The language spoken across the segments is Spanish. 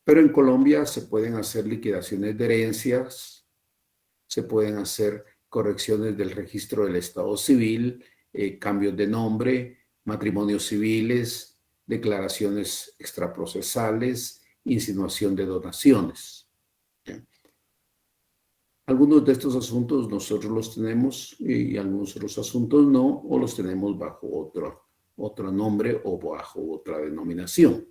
Pero en Colombia se pueden hacer liquidaciones de herencias, se pueden hacer correcciones del registro del Estado civil, cambios de nombre, matrimonios civiles, declaraciones extraprocesales, insinuación de donaciones. Algunos de estos asuntos nosotros los tenemos y algunos otros asuntos no, o los tenemos bajo otro nombre o bajo otra denominación.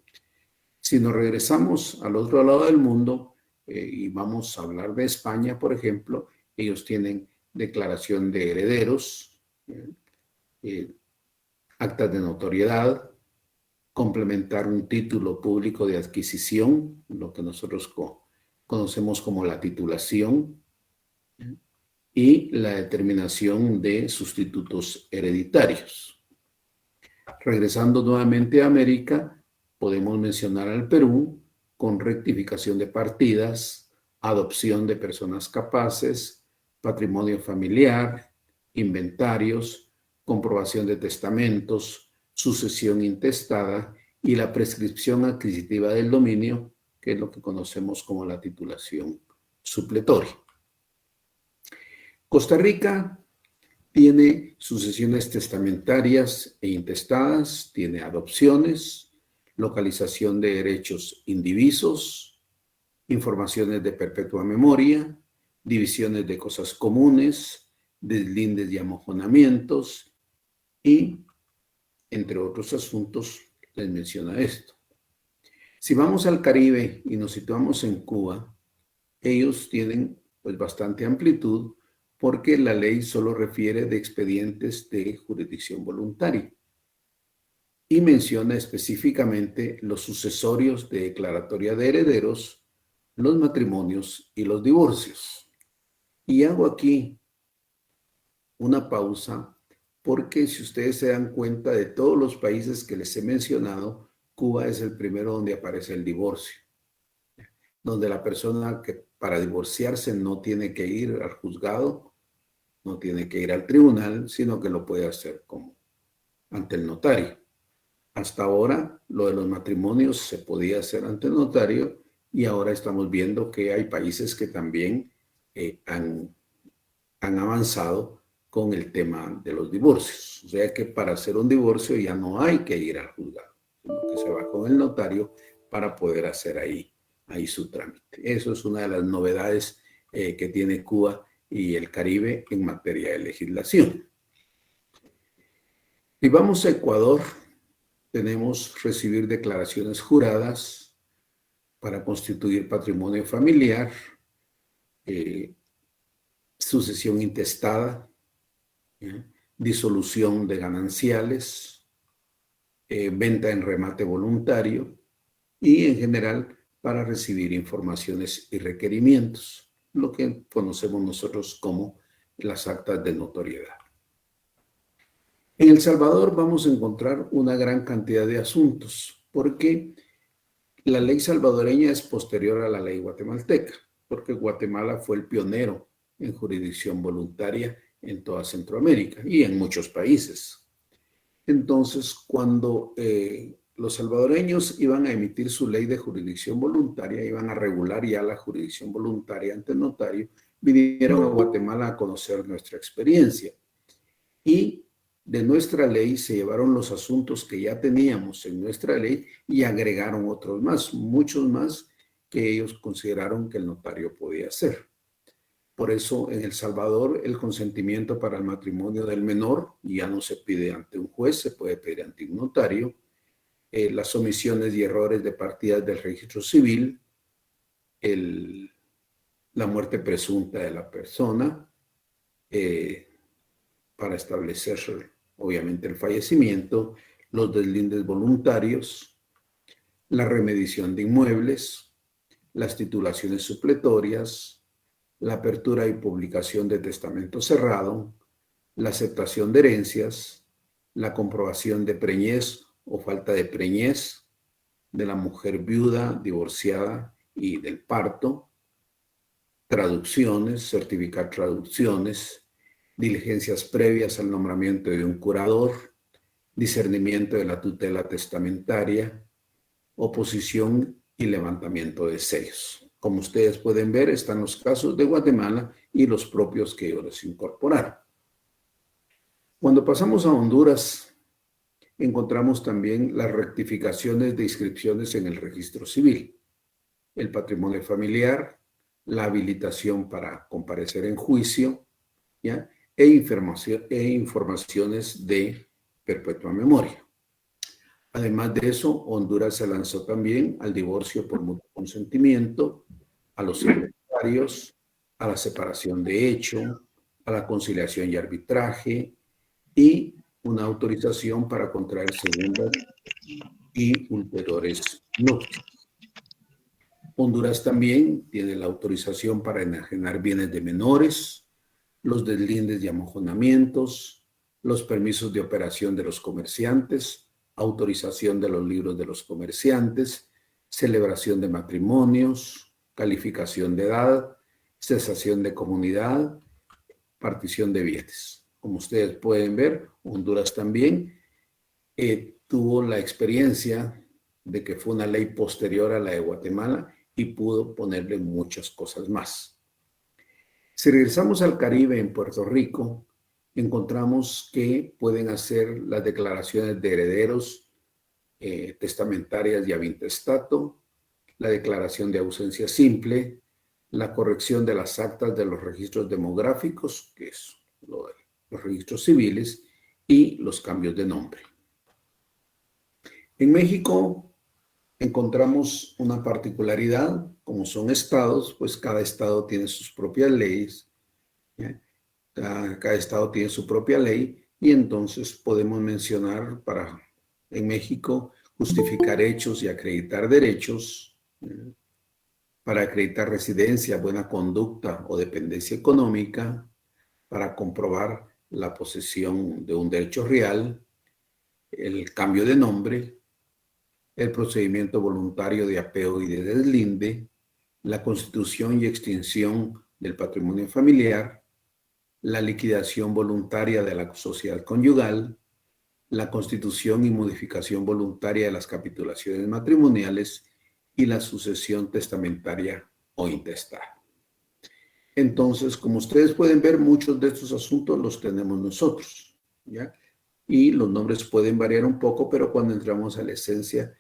Si nos regresamos al otro lado del mundo y vamos a hablar de España, por ejemplo, ellos tienen declaración de herederos, actas de notoriedad, complementar un título público de adquisición, lo que nosotros conocemos como la titulación, y la determinación de sustitutos hereditarios. Regresando nuevamente a América, podemos mencionar al Perú con rectificación de partidas, adopción de personas capaces, patrimonio familiar, inventarios, comprobación de testamentos, sucesión intestada y la prescripción adquisitiva del dominio, que es lo que conocemos como la titulación supletoria. Costa Rica tiene sucesiones testamentarias e intestadas, tiene adopciones, localización de derechos indivisos, informaciones de perpetua memoria, divisiones de cosas comunes, deslindes y amojonamientos y, entre otros asuntos, les menciona esto. Si vamos al Caribe y nos situamos en Cuba, ellos tienen pues bastante amplitud porque la ley solo refiere de expedientes de jurisdicción voluntaria y menciona específicamente los sucesorios de declaratoria de herederos, los matrimonios y los divorcios. Y hago aquí una pausa porque si ustedes se dan cuenta de todos los países que les he mencionado, Cuba es el primero donde aparece el divorcio, donde la persona que para divorciarse no tiene que ir al juzgado, no tiene que ir al tribunal, sino que lo puede hacer como ante el notario. Hasta ahora, lo de los matrimonios se podía hacer ante el notario y ahora estamos viendo que hay países que también han avanzado con el tema de los divorcios. O sea que para hacer un divorcio ya no hay que ir al juzgado, sino que se va con el notario para poder hacer ahí su trámite. Eso es una de las novedades que tiene Cuba y el Caribe en materia de legislación. Si vamos a Ecuador, tenemos recibir declaraciones juradas para constituir patrimonio familiar, sucesión intestada, disolución de gananciales, venta en remate voluntario y en general para recibir informaciones y requerimientos, lo que conocemos nosotros como las actas de notoriedad. En El Salvador vamos a encontrar una gran cantidad de asuntos, porque la ley salvadoreña es posterior a la ley guatemalteca, porque Guatemala fue el pionero en jurisdicción voluntaria en toda Centroamérica y en muchos países. Entonces, cuando los salvadoreños iban a emitir su ley de jurisdicción voluntaria, iban a regular ya la jurisdicción voluntaria ante el notario, vinieron a Guatemala a conocer nuestra experiencia. Y de nuestra ley se llevaron los asuntos que ya teníamos en nuestra ley y agregaron otros más, muchos más que ellos consideraron que el notario podía hacer. Por eso en El Salvador el consentimiento para el matrimonio del menor ya no se pide ante un juez, se puede pedir ante un notario. Las omisiones y errores de partidas del registro civil, la muerte presunta de la persona, para establecer obviamente el fallecimiento, los deslindes voluntarios, la remediación de inmuebles, las titulaciones supletorias, la apertura y publicación de testamento cerrado, la aceptación de herencias, la comprobación de preñez o falta de preñez de la mujer viuda, divorciada y del parto, traducciones, certificar traducciones, diligencias previas al nombramiento de un curador, discernimiento de la tutela testamentaria, oposición y levantamiento de sellos. Como ustedes pueden ver, están los casos de Guatemala y los propios que ellos incorporaron. Cuando pasamos a Honduras, encontramos también las rectificaciones de inscripciones en el registro civil, el patrimonio familiar, la habilitación para comparecer en juicio, ¿ya? E informaciones de perpetua memoria. Además de eso, Honduras se lanzó también al divorcio por mutuo consentimiento, a los inventarios, a la separación de hecho, a la conciliación y arbitraje y una autorización para contraer segundas y ulteriores nupcias. Honduras también tiene la autorización para enajenar bienes de menores, los deslindes y amojonamientos, los permisos de operación de los comerciantes, autorización de los libros de los comerciantes, celebración de matrimonios, calificación de edad, cesación de comunidad, partición de bienes. Como ustedes pueden ver, Honduras también tuvo la experiencia de que fue una ley posterior a la de Guatemala y pudo ponerle muchas cosas más. Si regresamos al Caribe, en Puerto Rico, encontramos que pueden hacer las declaraciones de herederos, testamentarias y avintestato, la declaración de ausencia simple, la corrección de las actas de los registros demográficos, que es los registros civiles, y los cambios de nombre. En México encontramos una particularidad, como son estados, pues cada estado tiene sus propias leyes, ¿ya? Cada estado tiene su propia ley y entonces podemos mencionar en México, justificar hechos y acreditar derechos, para acreditar residencia, buena conducta o dependencia económica, para comprobar la posesión de un derecho real, el cambio de nombre, el procedimiento voluntario de apego y de deslinde, la constitución y extinción del patrimonio familiar, la liquidación voluntaria de la sociedad conyugal, la constitución y modificación voluntaria de las capitulaciones matrimoniales y la sucesión testamentaria o intestada. Entonces, como ustedes pueden ver, muchos de estos asuntos los tenemos nosotros, ¿ya? Y los nombres pueden variar un poco, pero cuando entramos a la esencia,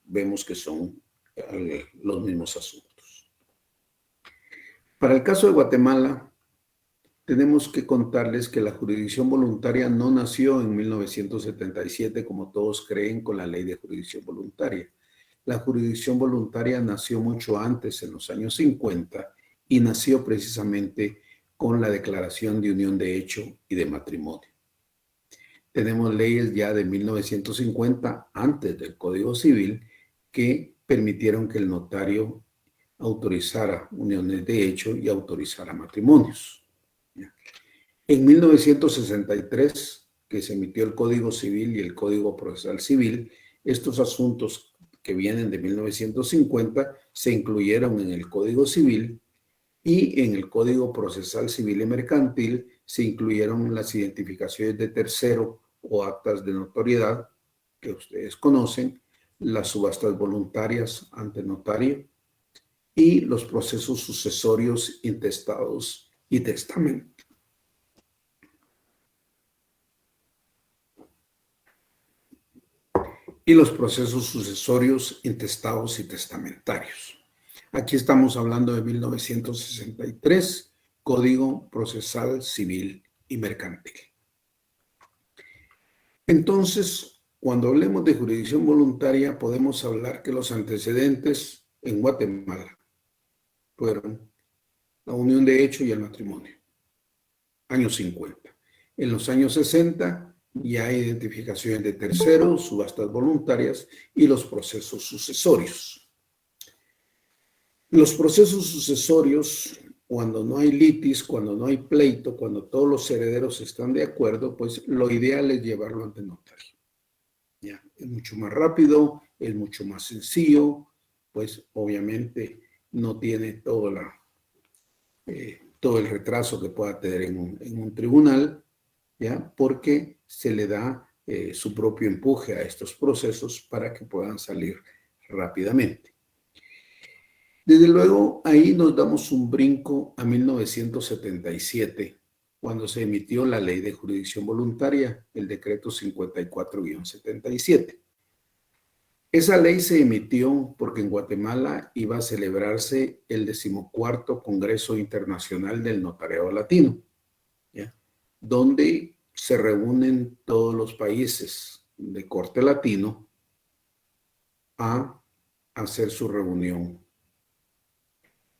vemos que son los mismos asuntos. Para el caso de Guatemala, tenemos que contarles que la jurisdicción voluntaria no nació en 1977, como todos creen, con la ley de jurisdicción voluntaria. La jurisdicción voluntaria nació mucho antes, en los años 50, y nació precisamente con la declaración de unión de hecho y de matrimonio. Tenemos leyes ya de 1950, antes del Código Civil, que permitieron que el notario autorizara uniones de hecho y autorizara matrimonios. En 1963, que se emitió el Código Civil y el Código Procesal Civil, estos asuntos que vienen de 1950 se incluyeron en el Código Civil y en el Código Procesal Civil y Mercantil se incluyeron las identificaciones de tercero o actas de notoriedad que ustedes conocen, las subastas voluntarias ante notario y los procesos sucesorios, intestados y testamentos. Y los procesos sucesorios, intestados y testamentarios. Aquí estamos hablando de 1963, Código Procesal Civil y Mercantil. Entonces, cuando hablemos de jurisdicción voluntaria, podemos hablar que los antecedentes en Guatemala fueron la unión de hecho y el matrimonio, años 50. En los años 60 ya hay identificaciones de terceros, subastas voluntarias y los procesos sucesorios. Los procesos sucesorios, cuando no hay litis, cuando no hay pleito, cuando todos los herederos están de acuerdo, pues lo ideal es llevarlo ante notario. Ya, es mucho más rápido, es mucho más sencillo, pues obviamente no tiene todo el retraso que pueda tener en un tribunal, ¿ya? Porque se le da su propio empuje a estos procesos para que puedan salir rápidamente. Desde luego, ahí nos damos un brinco a 1977, cuando se emitió la Ley de Jurisdicción Voluntaria, el decreto 54-77. Esa ley se emitió porque en Guatemala iba a celebrarse el 14º Congreso Internacional del Notariado Latino, ¿ya? Donde se reúnen todos los países de corte latino a hacer su reunión.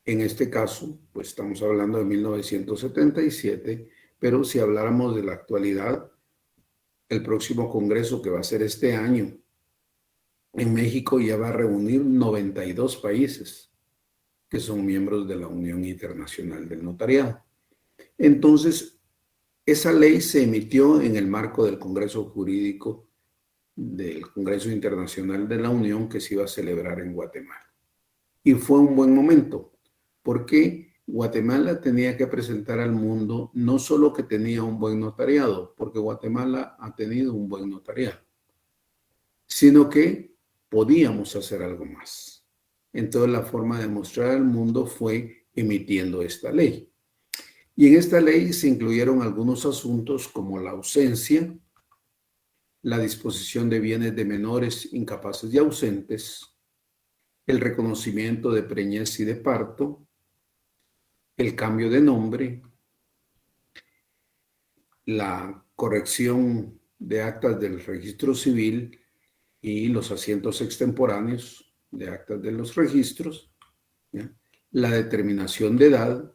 En este caso, pues estamos hablando de 1977, pero si habláramos de la actualidad, el próximo congreso que va a ser este año, en México ya va a reunir 92 países que son miembros de la Unión Internacional del Notariado. Entonces, esa ley se emitió en el marco del Congreso Jurídico del Congreso Internacional de la Unión que se iba a celebrar en Guatemala. Y fue un buen momento, porque Guatemala tenía que presentar al mundo no solo que tenía un buen notariado, porque Guatemala ha tenido un buen notariado, sino que podíamos hacer algo más. Entonces la forma de mostrar al mundo fue emitiendo esta ley. Y en esta ley se incluyeron algunos asuntos como la ausencia, la disposición de bienes de menores incapaces y ausentes, el reconocimiento de preñez y de parto, el cambio de nombre, la corrección de actas del registro civil y los asientos extemporáneos de actas de los registros, ¿ya? La determinación de edad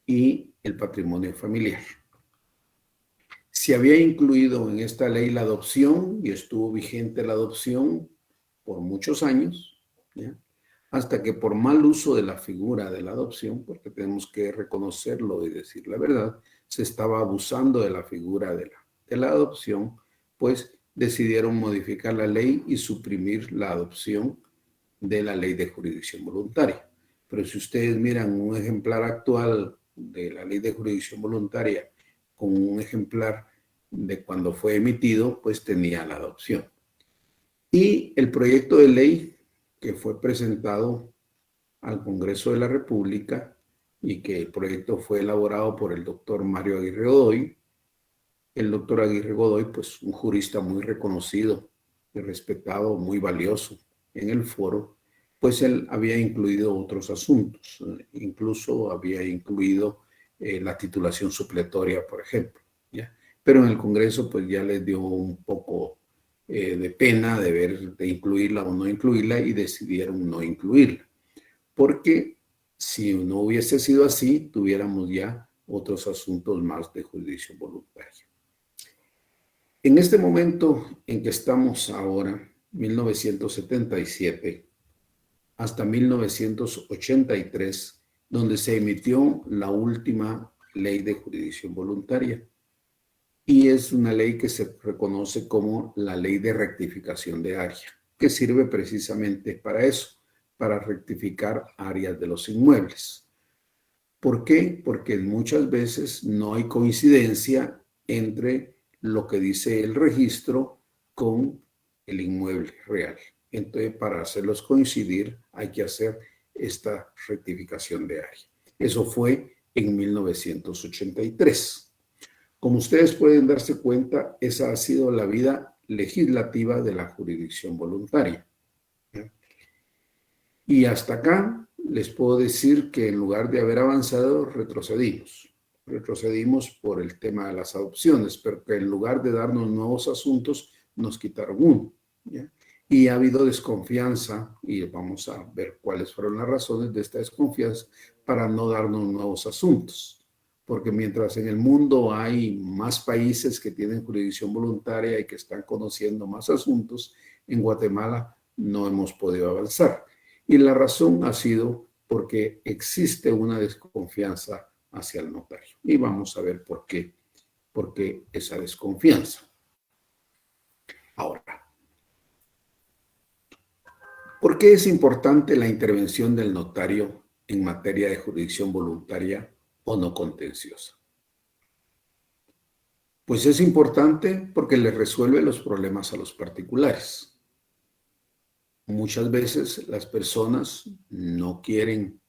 y el patrimonio familiar. Se había incluido en esta ley la adopción y estuvo vigente la adopción por muchos años, ¿ya? Hasta que por mal uso de la figura de la adopción, porque tenemos que reconocerlo y decir la verdad, se estaba abusando de la figura de la adopción, pues decidieron modificar la ley y suprimir la adopción de la Ley de Jurisdicción Voluntaria. Pero si ustedes miran un ejemplar actual de la Ley de Jurisdicción Voluntaria con un ejemplar de cuando fue emitido, pues tenía la adopción. Y el proyecto de ley que fue presentado al Congreso de la República y que el proyecto fue elaborado por el doctor Mario Aguirre Godoy. El doctor Aguirre Godoy, pues un jurista muy reconocido y respetado, muy valioso en el foro, pues él había incluido otros asuntos, incluso había incluido la titulación supletoria, por ejemplo, ¿ya? Pero en el Congreso pues ya les dio un poco de pena de incluirla o no incluirla y decidieron no incluirla, porque si no hubiese sido así, tuviéramos ya otros asuntos más de jurisdicción voluntaria. En este momento en que estamos ahora, 1977, hasta 1983, donde se emitió la última ley de jurisdicción voluntaria. Y es una ley que se reconoce como la ley de rectificación de área, que sirve precisamente para eso, para rectificar áreas de los inmuebles. ¿Por qué? Porque muchas veces no hay coincidencia entre lo que dice el registro con el inmueble real. Entonces, para hacerlos coincidir, hay que hacer esta rectificación de área. Eso fue en 1983. Como ustedes pueden darse cuenta, esa ha sido la vida legislativa de la jurisdicción voluntaria. Y hasta acá les puedo decir que en lugar de haber avanzado, retrocedimos. Retrocedimos por el tema de las adopciones, pero que en lugar de darnos nuevos asuntos, nos quitaron uno, ¿ya? Y ha habido desconfianza, y vamos a ver cuáles fueron las razones de esta desconfianza para no darnos nuevos asuntos. Porque mientras en el mundo hay más países que tienen jurisdicción voluntaria y que están conociendo más asuntos, en Guatemala no hemos podido avanzar. Y la razón ha sido porque existe una desconfianza hacia el notario. Y vamos a ver por qué esa desconfianza. Ahora, ¿por qué es importante la intervención del notario en materia de jurisdicción voluntaria o no contenciosa? Pues es importante porque le resuelve los problemas a los particulares. Muchas veces las personas no quieren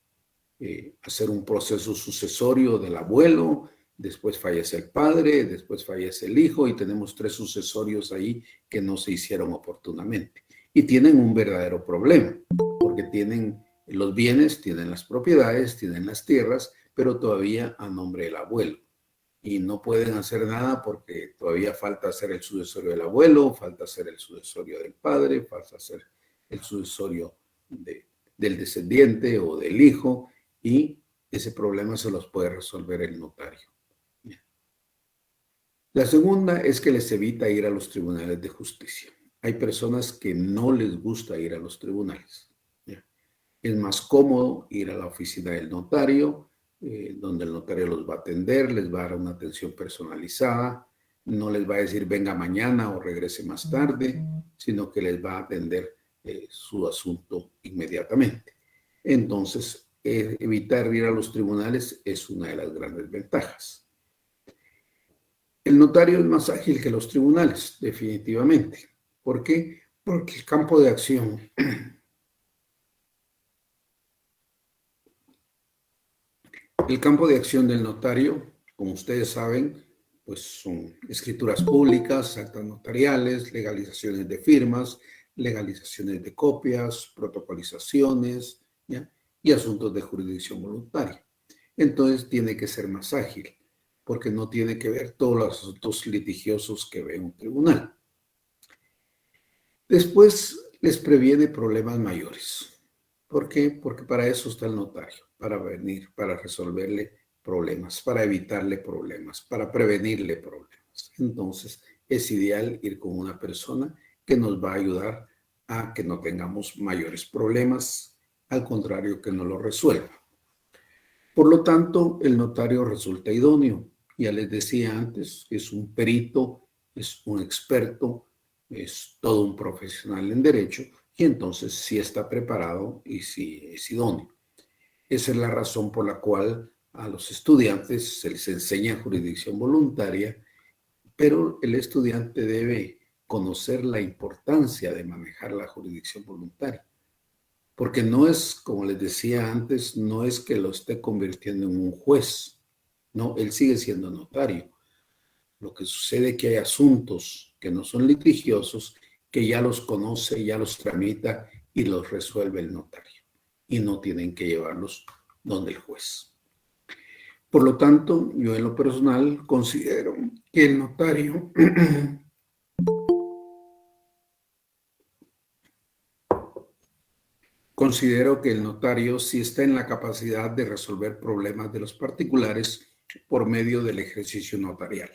hacer un proceso sucesorio del abuelo, después fallece el padre, después fallece el hijo y tenemos 3 sucesorios ahí que no se hicieron oportunamente. Y tienen un verdadero problema, porque tienen los bienes, tienen las propiedades, tienen las tierras, pero todavía a nombre del abuelo. Y no pueden hacer nada porque todavía falta hacer el sucesorio del abuelo, falta hacer el sucesorio del padre, falta hacer el sucesorio del descendiente o del hijo, y ese problema se los puede resolver el notario. La segunda es que les evita ir a los tribunales de justicia. Hay personas que no les gusta ir a los tribunales. Es más cómodo ir a la oficina del notario, donde el notario los va a atender, les va a dar una atención personalizada, no les va a decir venga mañana o regrese más tarde, sino que les va a atender su asunto inmediatamente. Entonces, evitar ir a los tribunales es una de las grandes ventajas. El notario es más ágil que los tribunales, definitivamente. ¿Por qué? Porque el campo de acción del notario, como ustedes saben, pues son escrituras públicas, actas notariales, legalizaciones de firmas, legalizaciones de copias, protocolizaciones, ¿ya? Y asuntos de jurisdicción voluntaria. Entonces tiene que ser más ágil, porque no tiene que ver todos los asuntos litigiosos que ve un tribunal. Después les previene problemas mayores. ¿Por qué? Porque para eso está el notario, para venir, para resolverle problemas, para evitarle problemas, para prevenirle problemas. Entonces, es ideal ir con una persona que nos va a ayudar a que no tengamos mayores problemas, al contrario, que no lo resuelva. Por lo tanto, el notario resulta idóneo. Ya les decía antes, es un perito, es un experto, es todo un profesional en derecho, y entonces sí está preparado y sí es idóneo. Esa es la razón por la cual a los estudiantes se les enseña jurisdicción voluntaria, pero el estudiante debe conocer la importancia de manejar la jurisdicción voluntaria. Porque no es, como les decía antes, no es que lo esté convirtiendo en un juez. No, él sigue siendo notario. Lo que sucede es que hay asuntos que no son litigiosos, que ya los conoce, ya los tramita y los resuelve el notario. Y no tienen que llevarlos donde el juez. Por lo tanto, yo en lo personal considero que el notario sí está en la capacidad de resolver problemas de los particulares por medio del ejercicio notarial.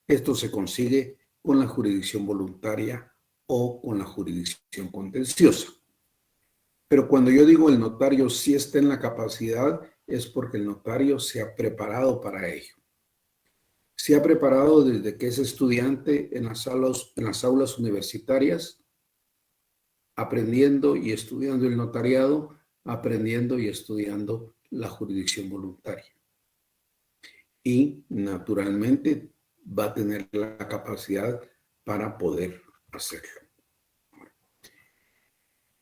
Esto se consigue con la jurisdicción voluntaria o con la jurisdicción contenciosa. Pero cuando yo digo el notario sí está en la capacidad, es porque el notario se ha preparado para ello. Se ha preparado desde que es estudiante en las aulas universitarias, aprendiendo y estudiando el notariado, aprendiendo y estudiando la jurisdicción voluntaria. Y naturalmente va a tener la capacidad para poder hacerlo.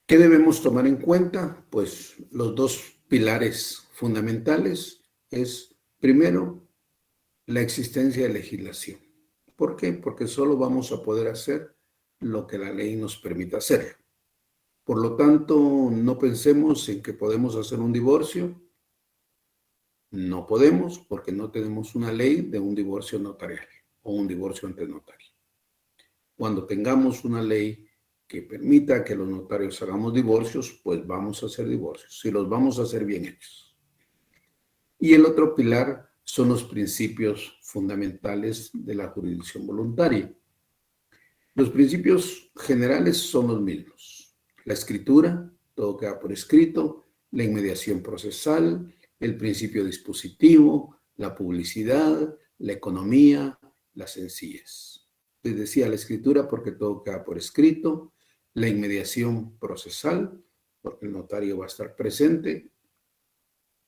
¿Qué debemos tomar en cuenta? Pues los 2 pilares fundamentales es, primero, la existencia de legislación. ¿Por qué? Porque solo vamos a poder hacer lo que la ley nos permita hacer. Por lo tanto, no pensemos en que podemos hacer un divorcio. No podemos porque no tenemos una ley de un divorcio notarial o un divorcio ante notario. Cuando tengamos una ley que permita que los notarios hagamos divorcios, pues vamos a hacer divorcios y los vamos a hacer bien hechos. Y el otro pilar son los principios fundamentales de la jurisdicción voluntaria. Los principios generales son los mismos. La escritura, todo queda por escrito, la inmediación procesal, el principio dispositivo, la publicidad, la economía, la sencillez. Les decía la escritura porque todo queda por escrito, la inmediación procesal, porque el notario va a estar presente,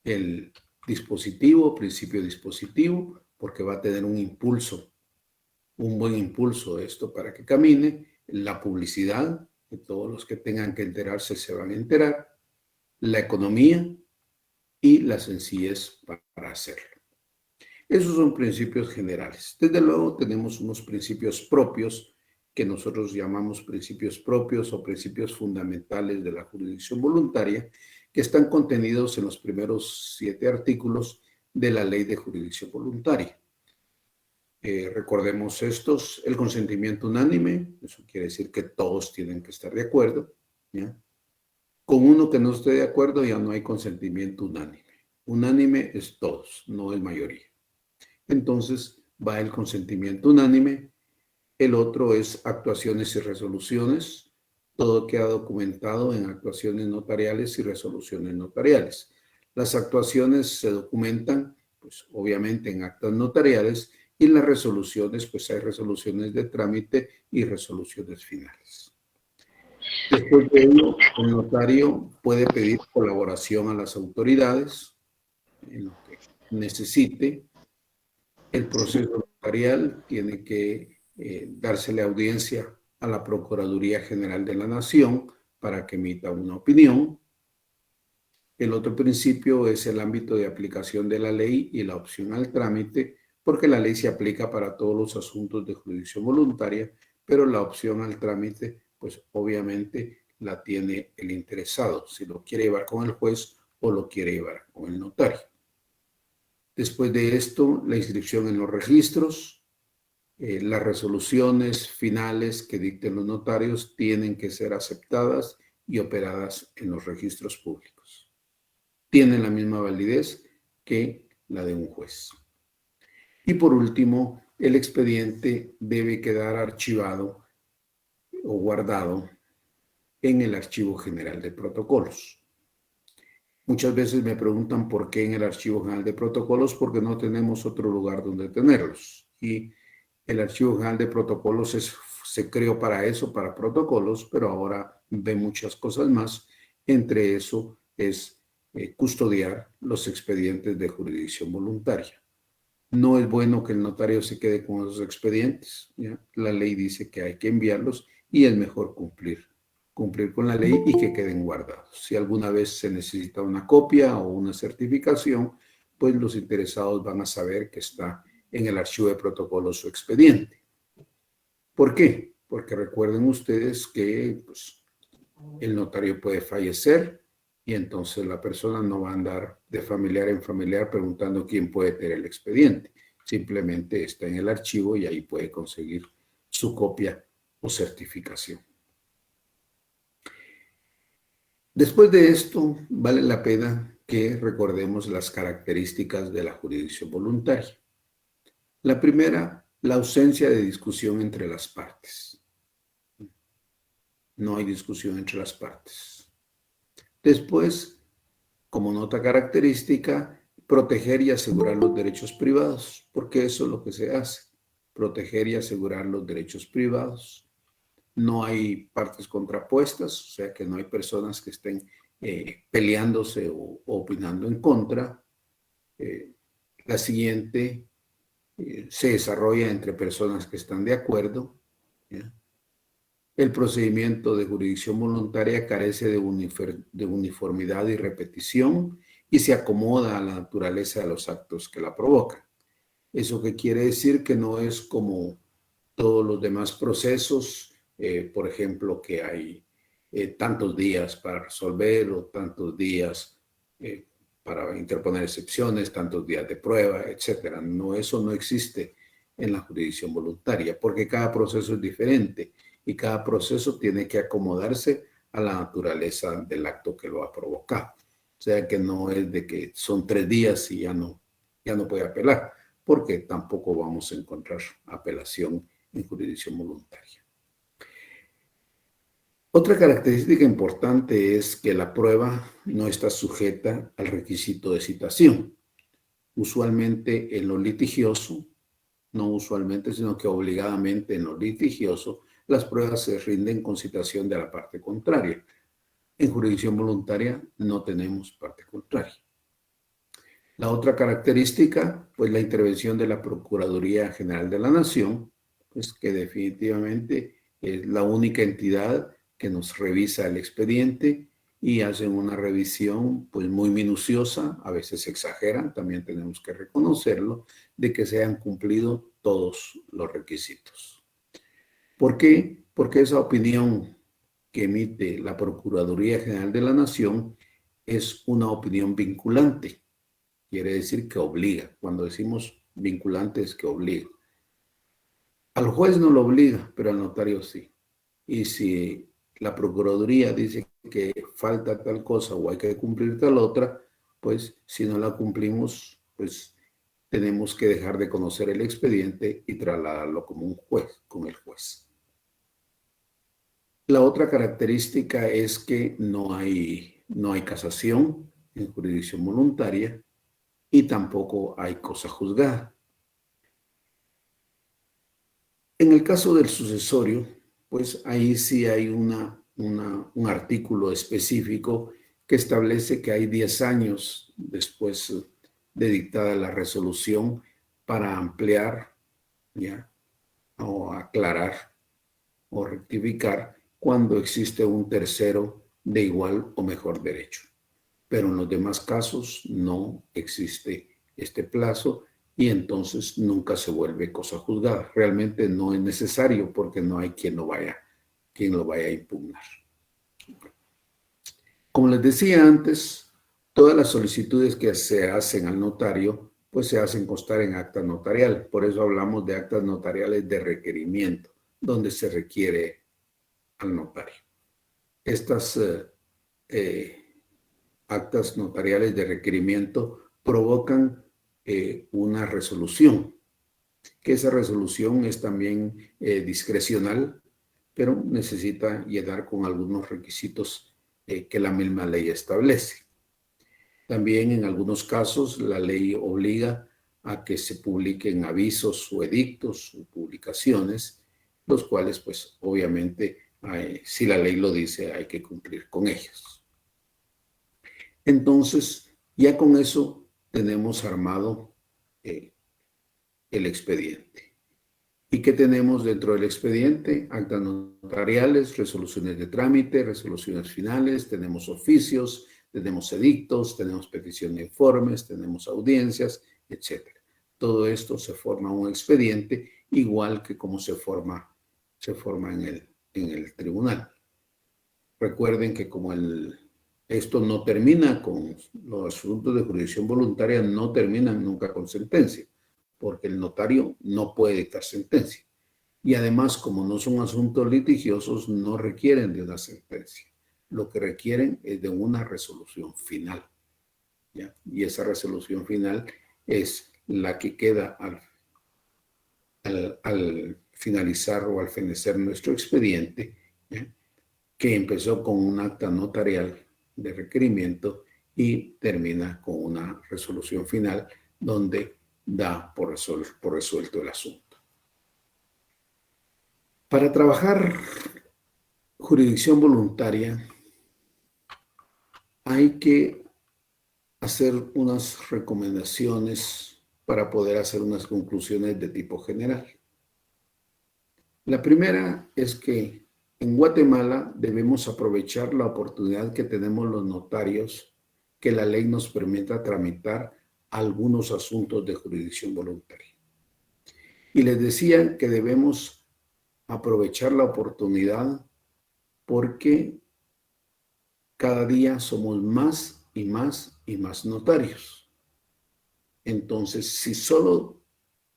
el dispositivo, principio dispositivo, porque va a tener un impulso, un buen impulso esto para que camine, la publicidad, que todos los que tengan que enterarse se van a enterar, la economía y la sencillez para hacerlo. Esos son principios generales. Desde luego tenemos unos principios propios que nosotros llamamos principios propios o principios fundamentales de la jurisdicción voluntaria, que están contenidos en los primeros 7 artículos de la Ley de Jurisdicción Voluntaria. Recordemos estos: el consentimiento unánime, eso quiere decir que todos tienen que estar de acuerdo, ¿ya? Con uno que no esté de acuerdo ya no hay consentimiento unánime. Unánime es todos, no es mayoría. Entonces va el consentimiento unánime. El otro es actuaciones y resoluciones. Todo queda documentado en actuaciones notariales y resoluciones notariales. Las actuaciones se documentan, pues obviamente en actas notariales, y las resoluciones, pues hay resoluciones de trámite y resoluciones finales. Después de ello, el notario puede pedir colaboración a las autoridades en lo que necesite. El proceso notarial tiene que dársele audiencia a la Procuraduría General de la Nación para que emita una opinión. El otro principio es el ámbito de aplicación de la ley y la opción al trámite, porque la ley se aplica para todos los asuntos de jurisdicción voluntaria, pero la opción al trámite, pues obviamente la tiene el interesado, si lo quiere llevar con el juez o lo quiere llevar con el notario. Después de esto, la inscripción en los registros. Las resoluciones finales que dicten los notarios tienen que ser aceptadas y operadas en los registros públicos. Tienen la misma validez que la de un juez. Y por último, el expediente debe quedar archivado o guardado en el Archivo General de Protocolos. Muchas veces me preguntan por qué en el Archivo General de Protocolos, porque no tenemos otro lugar donde tenerlos. Y el Archivo General de Protocolos se creó para eso, para protocolos, pero ahora ve muchas cosas más. Entre eso es custodiar los expedientes de jurisdicción voluntaria. No es bueno que el notario se quede con esos expedientes, ¿ya? La ley dice que hay que enviarlos y es mejor cumplir con la ley y que queden guardados. Si alguna vez se necesita una copia o una certificación, pues los interesados van a saber que está en el archivo de protocolos su expediente. ¿Por qué? Porque recuerden ustedes que pues, el notario puede fallecer y entonces la persona no va a andar de familiar en familiar preguntando quién puede tener el expediente. Simplemente está en el archivo y ahí puede conseguir su copia o certificación. Después de esto, vale la pena que recordemos las características de la jurisdicción voluntaria. La primera, la ausencia de discusión entre las partes. No hay discusión entre las partes. Después, como nota característica, proteger y asegurar los derechos privados, porque eso es lo que se hace, proteger y asegurar los derechos privados. No hay partes contrapuestas, o sea que no hay personas que estén peleándose o opinando en contra. La siguiente se desarrolla entre personas que están de acuerdo, ¿ya? El procedimiento de jurisdicción voluntaria carece de uniformidad y repetición y se acomoda a la naturaleza de los actos que la provocan. ¿Eso qué quiere decir? Que no es como todos los demás procesos, por ejemplo, que hay tantos días para resolver o tantos días para interponer excepciones, tantos días de prueba, etcétera. No, eso no existe en la jurisdicción voluntaria, porque cada proceso es diferente y cada proceso tiene que acomodarse a la naturaleza del acto que lo ha provocado. O sea que no es de que son 3 días y ya no puede apelar, porque tampoco vamos a encontrar apelación en jurisdicción voluntaria. Otra característica importante es que la prueba no está sujeta al requisito de citación. Usualmente en lo litigioso, no usualmente, sino que obligadamente en lo litigioso, las pruebas se rinden con citación de la parte contraria. En jurisdicción voluntaria no tenemos parte contraria. La otra característica, pues la intervención de la Procuraduría General de la Nación, pues que definitivamente es la única entidad que nos revisa el expediente y hacen una revisión pues muy minuciosa, a veces exageran, también tenemos que reconocerlo, de que se hayan cumplido todos los requisitos. ¿Por qué? Porque esa opinión que emite la Procuraduría General de la Nación es una opinión vinculante. Quiere decir que obliga. Cuando decimos vinculante es que obliga. Al juez no lo obliga, pero al notario sí. Y si la Procuraduría dice que falta tal cosa o hay que cumplir tal otra, pues si no la cumplimos, pues tenemos que dejar de conocer el expediente y trasladarlo como un juez, con el juez. La otra característica es que no hay casación en jurisdicción voluntaria y tampoco hay cosa juzgada. En el caso del sucesorio, pues ahí sí hay un artículo específico que establece que hay 10 años después de dictada la resolución para ampliar, ¿ya?, o aclarar o rectificar cuando existe un tercero de igual o mejor derecho. Pero en los demás casos no existe este plazo y entonces nunca se vuelve cosa juzgada. Realmente no es necesario porque no hay quien lo vaya a impugnar. Como les decía antes, todas las solicitudes que se hacen al notario, pues se hacen constar en acta notarial. Por eso hablamos de actas notariales de requerimiento, donde se requiere al notario. Estas actas notariales de requerimiento provocan una resolución, que esa resolución es también discrecional, pero necesita llegar con algunos requisitos que la misma ley establece. También en algunos casos la ley obliga a que se publiquen avisos o edictos o publicaciones, los cuales pues obviamente si la ley lo dice hay que cumplir con ellos. Entonces ya con eso tenemos armado el expediente. ¿Y qué tenemos dentro del expediente? Actas notariales, resoluciones de trámite, resoluciones finales, tenemos oficios, tenemos edictos, tenemos petición de informes, tenemos audiencias, etc. Todo esto se forma un expediente igual que como se forma en el tribunal. Recuerden que como esto no termina con los asuntos de jurisdicción voluntaria, no terminan nunca con sentencia, porque el notario no puede dictar sentencia. Y además, como no son asuntos litigiosos, no requieren de una sentencia. Lo que requieren es de una resolución final, ¿ya? Y esa resolución final es la que queda al finalizar o al fenecer nuestro expediente, ¿ya?, que empezó con un acta notarial de requerimiento y termina con una resolución final donde da por resuelto el asunto. Para trabajar jurisdicción voluntaria hay que hacer unas recomendaciones para poder hacer unas conclusiones de tipo general. La primera es que en Guatemala debemos aprovechar la oportunidad que tenemos los notarios, que la ley nos permita tramitar algunos asuntos de jurisdicción voluntaria. Y les decía que debemos aprovechar la oportunidad porque cada día somos más y más y más notarios. Entonces, si solo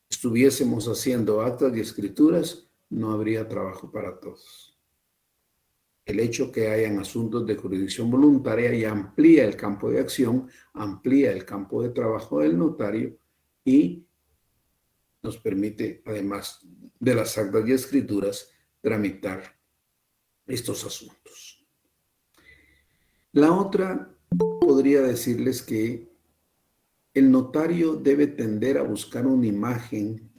estuviésemos haciendo actas y escrituras, no habría trabajo para todos. El hecho que hayan asuntos de jurisdicción voluntaria ya amplía el campo de acción, amplía el campo de trabajo del notario y nos permite, además de las actas y escrituras, tramitar estos asuntos. La otra, podría decirles que el notario debe tender a buscar una imagen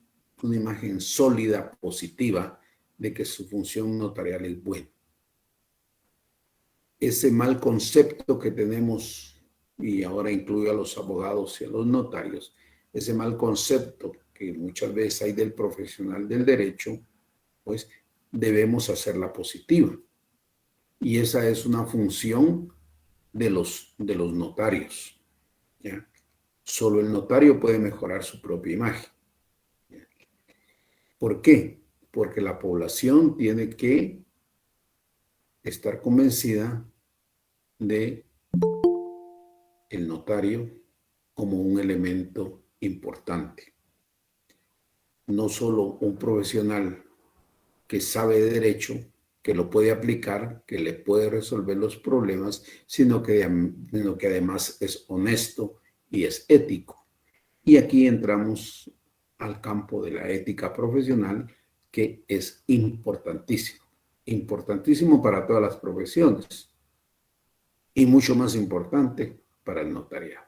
sólida, positiva, de que su función notarial es buena. Ese mal concepto que tenemos, y ahora incluyo a los abogados y a los notarios, ese mal concepto que muchas veces hay del profesional del derecho, pues debemos hacerla positiva. Y esa es una función de los notarios, ¿ya? Solo el notario puede mejorar su propia imagen. ¿Por qué? Porque la población tiene que estar convencida de el notario como un elemento importante. No solo un profesional que sabe de derecho, que lo puede aplicar, que le puede resolver los problemas, sino que además es honesto y es ético. Y aquí entramos al campo de la ética profesional, que es importantísimo, importantísimo para todas las profesiones y mucho más importante para el notariado.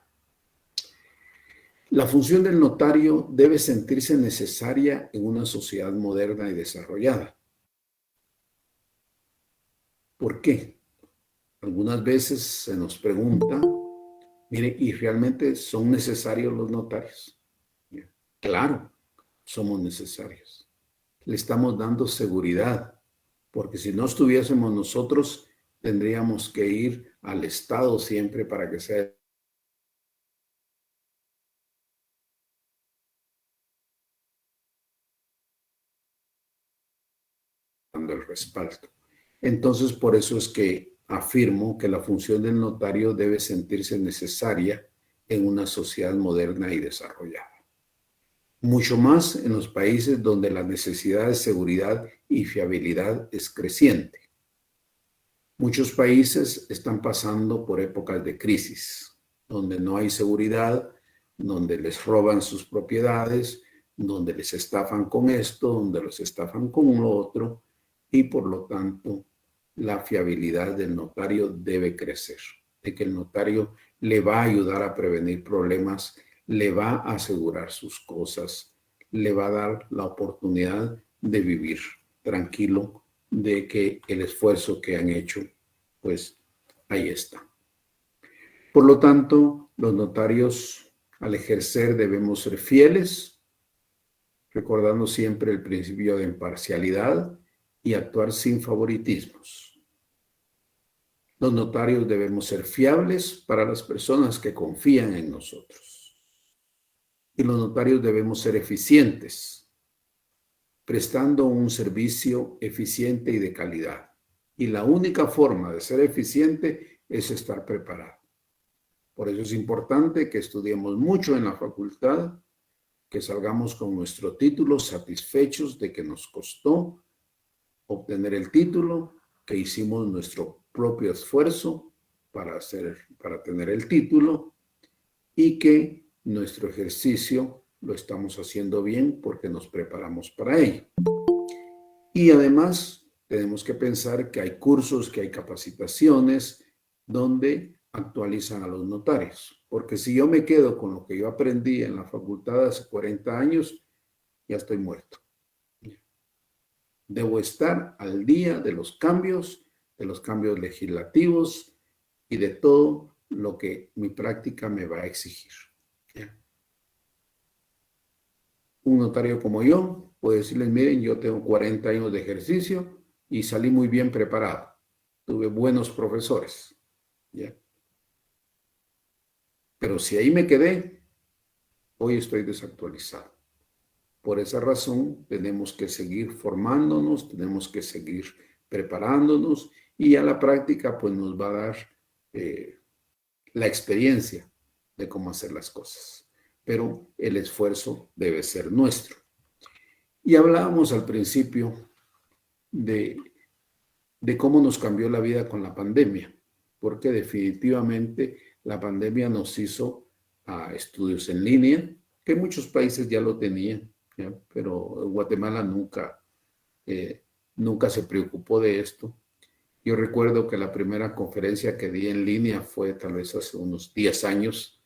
La función del notario debe sentirse necesaria en una sociedad moderna y desarrollada. ¿Por qué? Algunas veces se nos pregunta, mire, ¿y realmente son necesarios los notarios? Claro, somos necesarios. Le estamos dando seguridad, porque si no estuviésemos nosotros, tendríamos que ir al Estado siempre para que sea dando el respaldo. Entonces, por eso es que afirmo que la función del notario debe sentirse necesaria en una sociedad moderna y desarrollada. Mucho más en los países donde la necesidad de seguridad y fiabilidad es creciente. Muchos países están pasando por épocas de crisis, donde no hay seguridad, donde les roban sus propiedades, donde les estafan con esto, donde los estafan con lo otro, y por lo tanto la fiabilidad del notario debe crecer, de que el notario le va a ayudar a prevenir problemas, le va a asegurar sus cosas, le va a dar la oportunidad de vivir tranquilo, de que el esfuerzo que han hecho, pues ahí está. Por lo tanto, los notarios al ejercer debemos ser fieles, recordando siempre el principio de imparcialidad y actuar sin favoritismos. Los notarios debemos ser fiables para las personas que confían en nosotros. Y los notarios debemos ser eficientes, prestando un servicio eficiente y de calidad. Y la única forma de ser eficiente es estar preparado. Por eso es importante que estudiemos mucho en la facultad, que salgamos con nuestro título satisfechos de que nos costó obtener el título, que hicimos nuestro propio esfuerzo para tener el título y que nuestro ejercicio lo estamos haciendo bien porque nos preparamos para ello. Y además tenemos que pensar que hay cursos, que hay capacitaciones donde actualizan a los notarios. Porque si yo me quedo con lo que yo aprendí en la facultad hace 40 años, ya estoy muerto. Debo estar al día de los cambios legislativos y de todo lo que mi práctica me va a exigir. Un notario como yo puede decirles, miren, yo tengo 40 años de ejercicio y salí muy bien preparado. Tuve buenos profesores. ¿Ya? Pero si ahí me quedé, hoy estoy desactualizado. Por esa razón tenemos que seguir formándonos, tenemos que seguir preparándonos y a la práctica pues nos va a dar la experiencia de cómo hacer las cosas. Pero el esfuerzo debe ser nuestro. Y hablábamos al principio de cómo nos cambió la vida con la pandemia, porque definitivamente la pandemia nos hizo estudios en línea, que muchos países ya lo tenían, ¿ya? Pero Guatemala nunca se preocupó de esto. Yo recuerdo que la primera conferencia que di en línea fue tal vez hace unos 10 años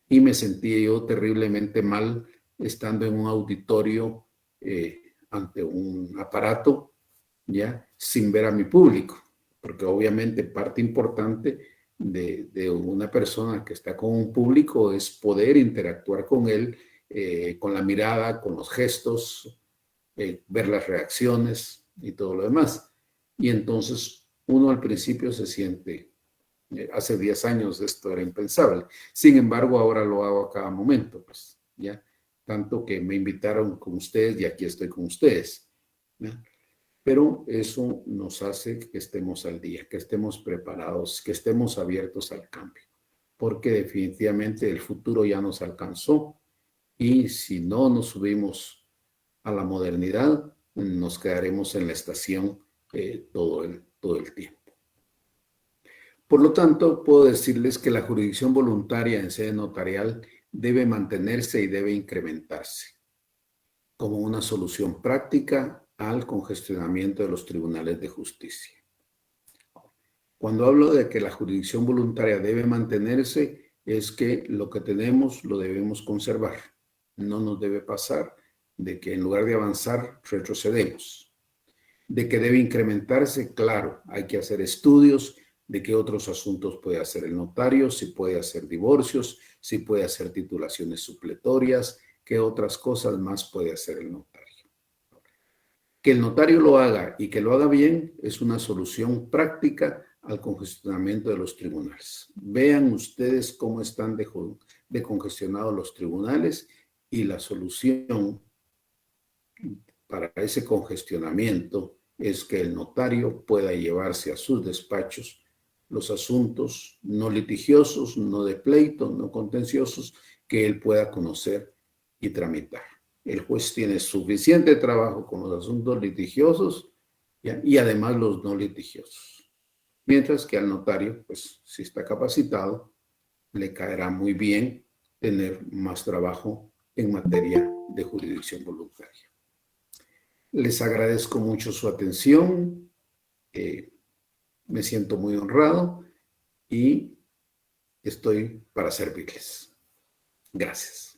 y me sentí yo terriblemente mal estando en un auditorio ante un aparato, ya sin ver a mi público, porque obviamente parte importante de una persona que está con un público es poder interactuar con él, con la mirada, con los gestos, ver las reacciones y todo lo demás. Y entonces uno al principio se siente, hace 10 años esto era impensable. Sin embargo, ahora lo hago a cada momento, pues, ¿ya? Tanto que me invitaron con ustedes y aquí estoy con ustedes, ¿ya? Pero eso nos hace que estemos al día, que estemos preparados, que estemos abiertos al cambio, porque definitivamente el futuro ya nos alcanzó y si no nos subimos a la modernidad, nos quedaremos en la estación todo el tiempo. Por lo tanto, puedo decirles que la jurisdicción voluntaria en sede notarial debe mantenerse y debe incrementarse como una solución práctica al congestionamiento de los tribunales de justicia. Cuando hablo de que la jurisdicción voluntaria debe mantenerse, es que lo que tenemos lo debemos conservar. No nos debe pasar de que en lugar de avanzar, retrocedemos. De que debe incrementarse, claro, hay que hacer estudios de qué otros asuntos puede hacer el notario, si puede hacer divorcios, si puede hacer titulaciones supletorias, qué otras cosas más puede hacer el notario. Que el notario lo haga y que lo haga bien es una solución práctica al congestionamiento de los tribunales. Vean ustedes cómo están de congestionados los tribunales y la solución para ese congestionamiento es que el notario pueda llevarse a sus despachos los asuntos no litigiosos, no de pleito, no contenciosos, que él pueda conocer y tramitar. El juez tiene suficiente trabajo con los asuntos litigiosos, ¿ya? Y además los no litigiosos. Mientras que al notario, pues si está capacitado, le caerá muy bien tener más trabajo en materia de jurisdicción voluntaria. Les agradezco mucho su atención, me siento muy honrado y estoy para servirles. Gracias.